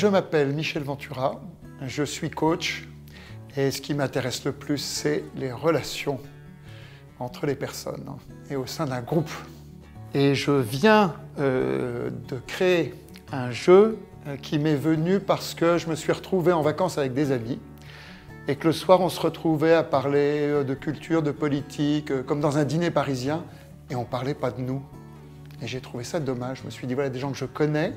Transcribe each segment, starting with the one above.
je m'appelle Michel Ventura, je suis coach et ce qui m'intéresse le plus, c'est les relations entre les personnes et au sein d'un groupe. Et je viens de créer un jeu qui m'est venu parce que je me suis retrouvé en vacances avec des amis et que le soir, on se retrouvait à parler de culture, de politique, comme dans un dîner parisien, et on ne parlait pas de nous. Et j'ai trouvé ça dommage. Je me suis dit, voilà, des gens que je connais,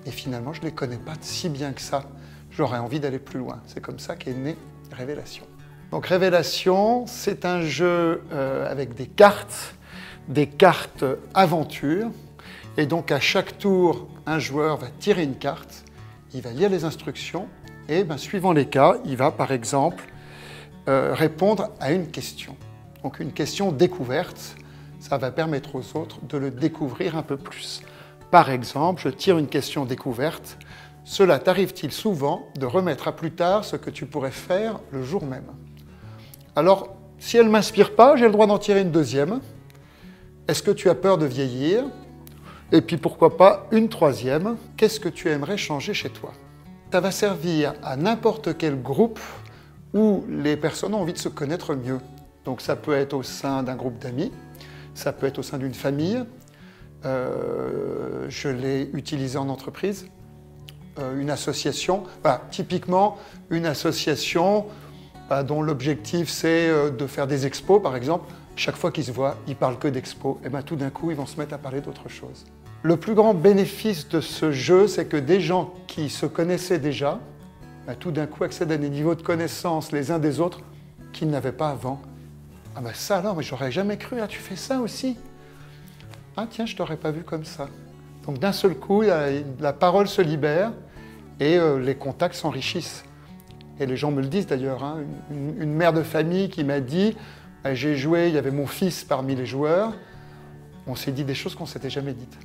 et finalement, je ne les connais pas si bien que ça. J'aurais envie d'aller plus loin. C'est comme ça qu'est née Révélation. Donc Révélation, c'est un jeu avec des cartes aventure. Et donc à chaque tour, un joueur va tirer une carte, il va lire les instructions, et suivant les cas, il va par exemple répondre à une question. Donc une question découverte, ça va permettre aux autres de le découvrir un peu plus. Par exemple, je tire une question découverte. Cela t'arrive-t-il souvent de remettre à plus tard ce que tu pourrais faire le jour même? Alors, si elle ne m'inspire pas, j'ai le droit d'en tirer une deuxième. Est-ce que tu as peur de vieillir? Et puis pourquoi pas une troisième. Qu'est-ce que tu aimerais changer chez toi? Ça va servir à n'importe quel groupe où les personnes ont envie de se connaître mieux. Donc ça peut être au sein d'un groupe d'amis, ça peut être au sein d'une famille. Je l'ai utilisé en entreprise, une association, typiquement une association dont l'objectif c'est de faire des expos par exemple. Chaque fois qu'ils se voient, ils parlent que d'expos, et tout d'un coup ils vont se mettre à parler d'autre chose. Le plus grand bénéfice de ce jeu, c'est que des gens qui se connaissaient déjà, tout d'un coup accèdent à des niveaux de connaissance les uns des autres qu'ils n'avaient pas avant. Ah ça alors, mais j'aurais jamais cru, tu fais ça aussi? Ah tiens, je t'aurais pas vu comme ça. Donc d'un seul coup, la parole se libère et les contacts s'enrichissent. Et les gens me le disent d'ailleurs, une mère de famille qui m'a dit « J'ai joué, il y avait mon fils parmi les joueurs », on s'est dit des choses qu'on ne s'était jamais dites.